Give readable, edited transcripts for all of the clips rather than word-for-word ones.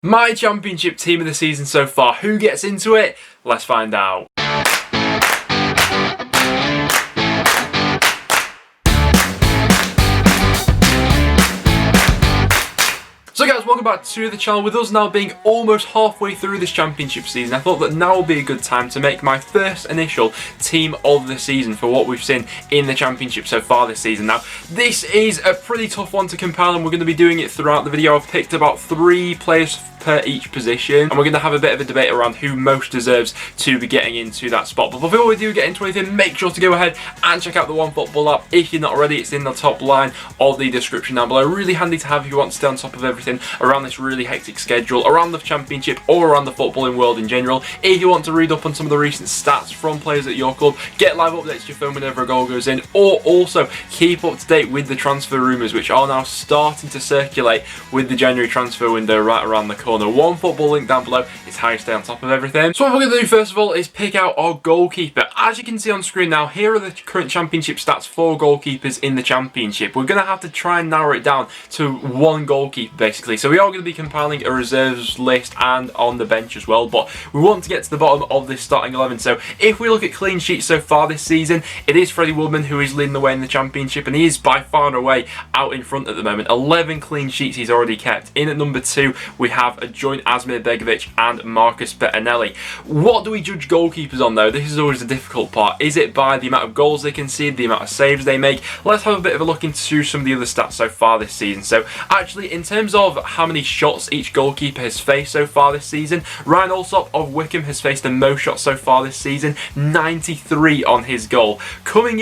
My championship team of the season so far. Who gets into it? Let's find out. So guys, welcome back to the channel. With us now being almost halfway through this championship season, I thought that now would be a good time to make my first initial team of the season for what we've seen in the championship so far this season. Now, this is a pretty tough one to compile and we're going to be doing it throughout the video. I've picked about 3 players per each position and we're going to have a bit of a debate around who most deserves to be getting into that spot. But before we do get into anything, make sure to go ahead and check out the OneFootball app if you're not already. It's in the top line of the description down below. Really handy to have if you want to stay on top of everything around this really hectic schedule, around the championship or around the footballing world in general. If you want to read up on some of the recent stats from players at your club, get live updates to your phone whenever a goal goes in, or also keep up to date with the transfer rumours which are now starting to circulate with the January transfer window right around the corner. OneFootball link down below is how you stay on top of everything. So what we're going to do first of all is pick out our goalkeeper. As you can see on screen now, here are the current championship stats for goalkeepers in the championship. We're going to have to try and narrow it down to one goalkeeper basically. So we are going to be compiling a reserves list and on the bench as well, but we want to get to the bottom of this starting 11. So if we look at clean sheets so far this season, it is Freddie Woodman who is leading the way in the championship, and he is by far and away out in front at the moment. 11 clean sheets he's already kept. In at number 2 we have a joint Asmir Begovic and Marcus Bettinelli. What do we judge goalkeepers on though? This is always the difficult part. Is it by the amount of goals they concede, the amount of saves they make? Let's have a bit of a look into some of the other stats so far this season. So actually, in terms of how many shots each goalkeeper has faced so far this season, Ryan Alsop of Wycombe has faced the most shots so far this season, 93 on his goal. Coming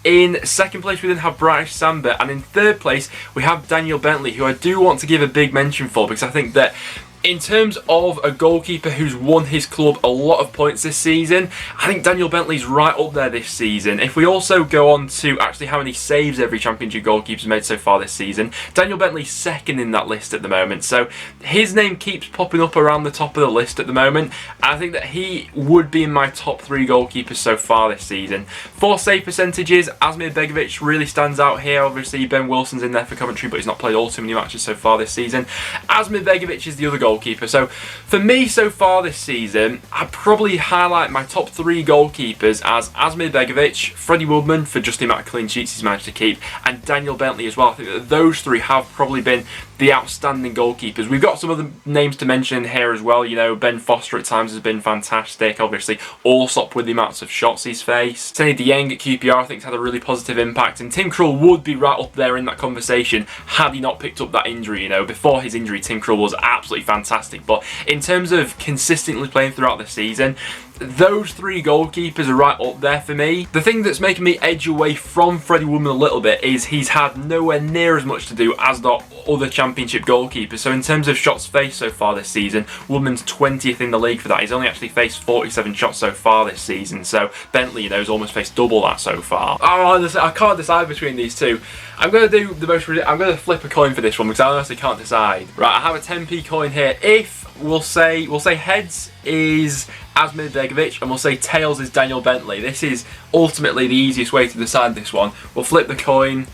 in second place we then have Bryce Samba, and in third place we have Daniel Bentley, who I do want to give a big mention for, because I think that in terms of a goalkeeper who's won his club a lot of points this season, I think Daniel Bentley's right up there this season. If we also go on to actually how many saves every championship goalkeeper's made so far this season, Daniel Bentley's second in that list at the moment. So his name keeps popping up around the top of the list at the moment. I think that he would be in my top 3 goalkeepers so far this season. For save percentages, Asmir Begovic really stands out here. Obviously Ben Wilson's in there for commentary, but he's not played all too many matches so far this season. Asmir Begovic is the other goalkeeper. So for me so far this season, I'd probably highlight my top 3 goalkeepers as Asmir Begovic, Freddie Woodman for just the amount of clean sheets he's managed to keep, and Daniel Bentley as well. I think that those 3 have probably been the outstanding goalkeepers. We've got some other names to mention here as well. You know, Ben Foster at times has been fantastic. Obviously, Alsop with the amounts of shots he's faced. Tony Dieng at QPR I think has had a really positive impact, and Tim Krul would be right up there in that conversation had he not picked up that injury. You know, before his injury, Tim Krul was absolutely fantastic. But in terms of consistently playing throughout the season, those 3 goalkeepers are right up there for me. The thing that's making me edge away from Freddie Woodman a little bit is he's had nowhere near as much to do as the other championship goalkeepers. So in terms of shots faced so far this season, Woodman's 20th in the league for that. He's only actually faced 47 shots so far this season. So Bentley, you know, has almost faced double that so far. Oh, I can't decide between these 2. I'm going to do the most. I'm going to flip a coin for this one because I honestly can't decide. Right, I have a 10p coin here. If we'll say heads is Asmir Begovic and we'll say tails is Daniel Bentley. This is ultimately the easiest way to decide this one. We'll flip the coin.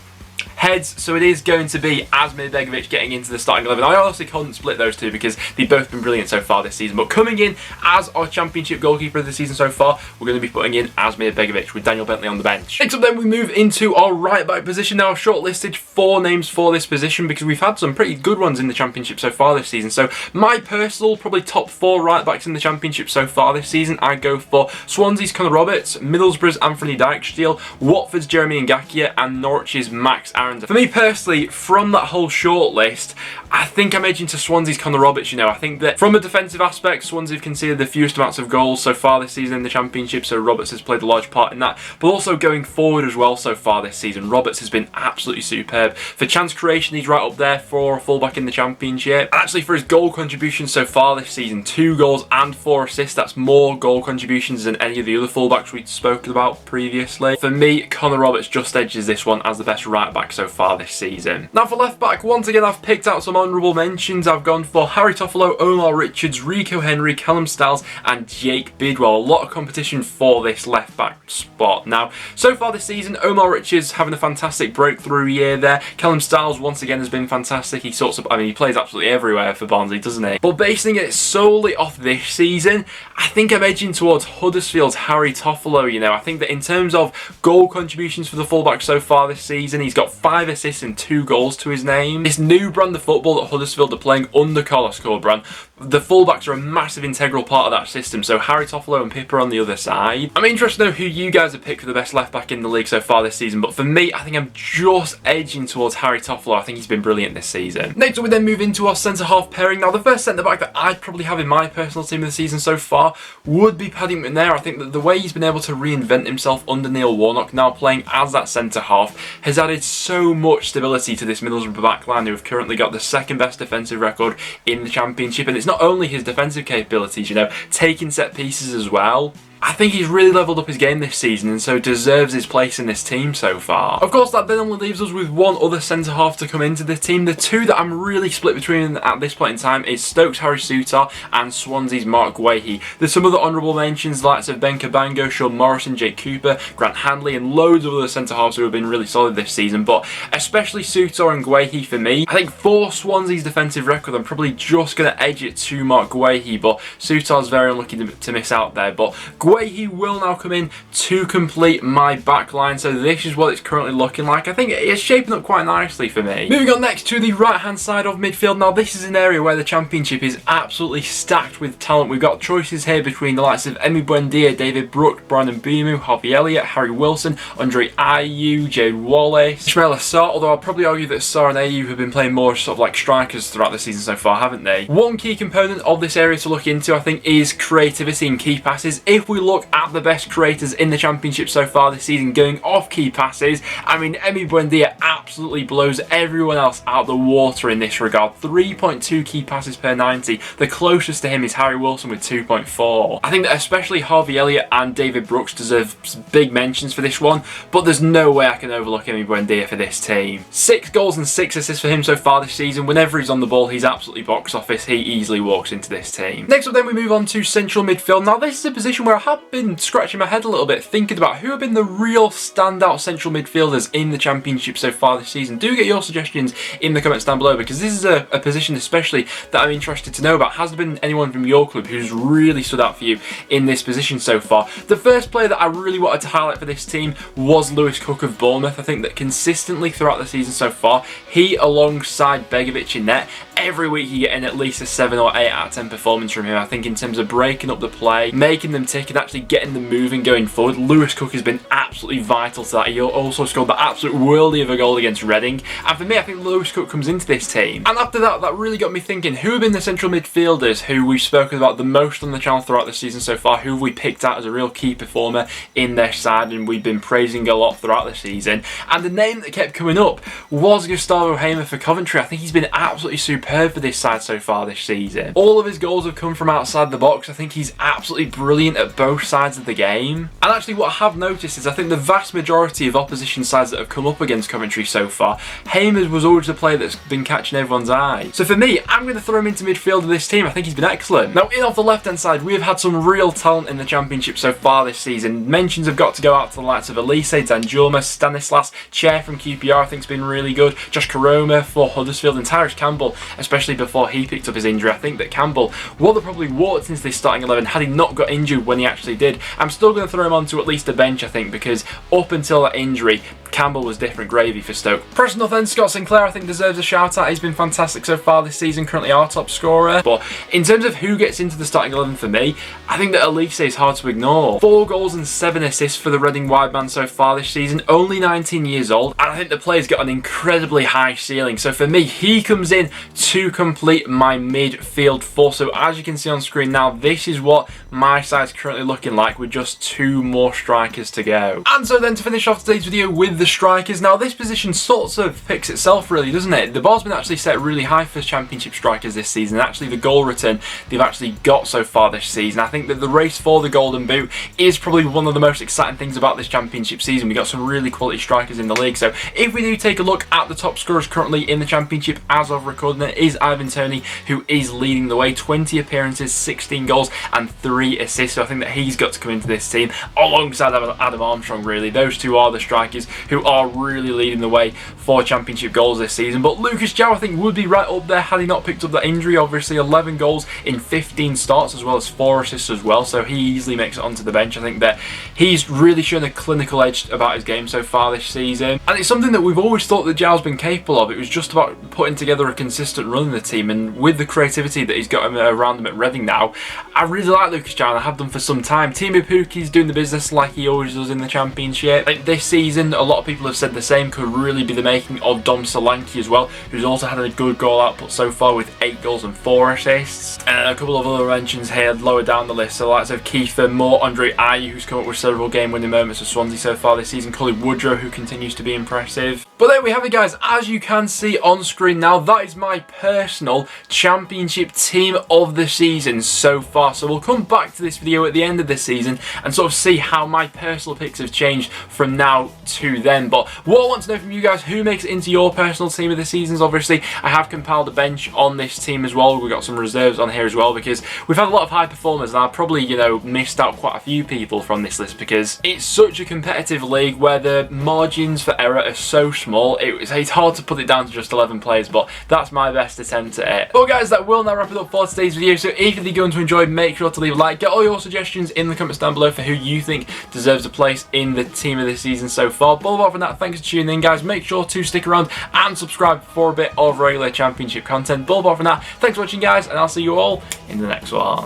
Heads, so it is going to be Asmir Begovic getting into the starting 11. I honestly couldn't split those 2 because they've both been brilliant so far this season. But coming in as our championship goalkeeper of the season so far, we're going to be putting in Asmir Begovic with Daniel Bentley on the bench. Next up then we move into our right back position. Now I've shortlisted 4 names for this position because we've had some pretty good ones in the championship so far this season. So my personal probably top 4 right backs in the championship so far this season, I go for Swansea's Connor Roberts, Middlesbrough's Anthony Dijksteel, Watford's Jeremy Ngakia, and Norwich's Max Aarons. For me personally, from that whole short list, I think I'm edging to Swansea's Connor Roberts. You know, I think that from a defensive aspect, Swansea have conceded the fewest amounts of goals so far this season in the championship, so Roberts has played a large part in that. But also going forward as well so far this season, Roberts has been absolutely superb. For chance creation, he's right up there for a fullback in the championship. Actually, for his goal contributions so far this season, 2 goals and 4 assists, that's more goal contributions than any of the other fullbacks we'd spoken about previously. For me, Connor Roberts just edges this one as the best right back so so far this season. Now for left back, once again I've picked out some honourable mentions. I've gone for Harry Toffolo, Omar Richards, Rico Henry, Callum Styles and Jake Bidwell. A lot of competition for this left back spot. Now, so far this season, Omar Richards having a fantastic breakthrough year there. Callum Styles once again has been fantastic. He he plays absolutely everywhere for Barnsley, doesn't he? But basing it solely off this season, I think I'm edging towards Huddersfield's Harry Toffolo. You know, I think that in terms of goal contributions for the fullback so far this season, he's got 5 assists and 2 goals to his name. This new brand of football that Huddersfield are playing under Carlos Corberán, the fullbacks are a massive integral part of that system, so Harry Toffolo and Pippa on the other side. I'm interested to know who you guys have picked for the best left back in the league so far this season, but for me, I think I'm just edging towards Harry Toffolo. I think he's been brilliant this season. Next up, we then move into our centre-half pairing. Now, the first centre-back that I'd probably have in my personal team of the season so far would be Paddy McNair. I think that the way he's been able to reinvent himself under Neil Warnock, now playing as that centre-half, has added so much stability to this Middlesbrough backline, who have currently got the second best defensive record in the Championship. And it's not only his defensive capabilities, you know, taking set pieces as well. I think he's really levelled up his game this season and so deserves his place in this team so far. Of course, that then only leaves us with one other centre-half to come into the team. The two that I'm really split between at this point in time is Stoke's Harry Souttar and Swansea's Mark Guehi. There's some other honourable mentions, the likes of Ben Cabango, Sean Morrison, Jake Cooper, Grant Handley and loads of other centre-halves who have been really solid this season, but especially Souttar and Guehi for me. I think for Swansea's defensive record, I'm probably just going to edge it to Mark Guehi, but Souttar's very unlucky to miss out there. But Guehi will now come in to complete my backline, so this is what it's currently looking like. I think it's shaping up quite nicely for me. Moving on next to the right hand side of midfield. Now this is an area where the Championship is absolutely stacked with talent. We've got choices here between the likes of Emi Buendia, David Brooks, Brandon Mbeumo, Harvey Elliott, Harry Wilson, Andre Ayew, Jade Wallace, Ismail Assar, although I'll probably argue that Assar and Ayew have been playing more sort of like strikers throughout the season so far, haven't they? One key component of this area to look into, I think, is creativity and key passes. If we look at the best creators in the Championship so far this season going off key passes, I mean, Emi Buendia absolutely blows everyone else out the water in this regard. 3.2 key passes per 90. The closest to him is Harry Wilson with 2.4. I think that especially Harvey Elliott and David Brooks deserve big mentions for this one, but there's no way I can overlook Emi Buendia for this team. 6 goals and 6 assists for him so far this season. Whenever he's on the ball, he's absolutely box office. He easily walks into this team. Next up then, we move on to central midfield. Now this is a position where I have been scratching my head a little bit, thinking about who have been the real standout central midfielders in the Championship so far this season. Do get your suggestions in the comments down below, because this is a position especially that I'm interested to know about. Has there been anyone from your club who's really stood out for you in this position so far? The first player that I really wanted to highlight for this team was Lewis Cook of Bournemouth. I think that consistently throughout the season so far, he alongside Begovic in net, every week you're getting at least a 7 or 8 out of 10 performance from him. I think in terms of breaking up the play, making them tick and actually getting them moving going forward, Lewis Cook has been absolutely vital to that. He also scored that absolute worldie of a goal against Reading, and for me I think Lewis Cook comes into this team. And after that, that really got me thinking, who have been the central midfielders who we've spoken about the most on the channel throughout the season so far? Who have we picked out as a real key performer in their side and we've been praising a lot throughout the season? And the name that kept coming up was Gustavo Hamer for Coventry. I think he's been absolutely superb for this side so far this season. All of his goals have come from outside the box. I think he's absolutely brilliant at both sides of the game. And actually what I have noticed is I think the vast majority of opposition sides that have come up against Coventry so far, Hamer was always the player that's been catching everyone's eye. So for me, I'm going to throw him into midfield of this team. I think he's been excellent. Now in off the left hand side, we have had some real talent in the Championship so far this season. Mentions have got to go out to the likes of Elise, Danjuma, Stanislas, Chair from QPR I think has been really good, Josh Karoma for Huddersfield, and Tyrese Campbell, especially before he picked up his injury. I think that Campbell would have probably walked into this starting 11 had he not got injured when he actually did. I'm still going to throw him onto at least a bench, I think, because up until that injury, Campbell was different gravy for Stoke. Preston North End, Scott Sinclair I think deserves a shout out. He's been fantastic so far this season, currently our top scorer. But in terms of who gets into the starting 11 for me, I think that Elise is hard to ignore. 4 goals and 7 assists for the Reading wide man so far this season, only 19 years old, and I think the player's got an incredibly high ceiling. So for me, he comes in to complete my midfield 4. So as you can see on screen now, this is what my side's currently looking like with just 2 more strikers to go. And so then to finish off today's video with the the strikers. Now this position sort of picks itself really, doesn't it? The bar's been actually set really high for championship strikers this season, and actually the goal return they've actually got so far this season. I think that the race for the golden boot is probably one of the most exciting things about this championship season. We got some really quality strikers in the league. So if we do take a look at the top scorers currently in the championship as of recording, it is Ivan Toney who is leading the way. 20 appearances, 16 goals and 3 assists. So I think that he's got to come into this team alongside Adam Armstrong really. Those two are the strikers who are really leading the way for championship goals this season. But Lucas João I think would be right up there had he not picked up that injury. Obviously 11 goals in 15 starts as well as 4 assists as well. So he easily makes it onto the bench. I think that he's really shown a clinical edge about his game so far this season. And it's something that we've always thought that João's been capable of. It was just about putting together a consistent run in the team, and with the creativity that he's got around him at Reading now, I really like Lucas João and I have done for some time. Teemu Pukki's doing the business like he always does in the championship. Like this season, a lot of people have said the same, could really be the making of Dom Solanke as well, who's also had a good goal output so far with 8 goals and 4 assists. And a couple of other mentions here lower down the list, so likes of Kiefer Moore, Andre Ayew, who's come up with several game-winning moments for Swansea so far this season, Colin Woodrow, who continues to be impressive. But there we have it guys, as you can see on screen now, that is my personal championship team of the season so far. So we'll come back to this video at the end of this season and sort of see how my personal picks have changed from now to then. But what I want to know from you guys, who makes it into your personal team of the seasons? Obviously I have compiled a bench on this team as well. We've got some reserves on here as well because we've had a lot of high performers, and I've probably, you know, missed out quite a few people from this list because it's such a competitive league where the margins for error are so small. It's hard to put it down to just 11 players, but that's my best attempt at it. But guys, that will now wrap it up for today's video. So if you're going to enjoy, make sure to leave a like, get all your suggestions in the comments down below for who you think deserves a place in the team of this season so far. But apart from that, thanks for tuning in guys. Make sure to stick around and subscribe for a bit of regular championship content. But apart from that, thanks for watching guys, and I'll see you all in the next one.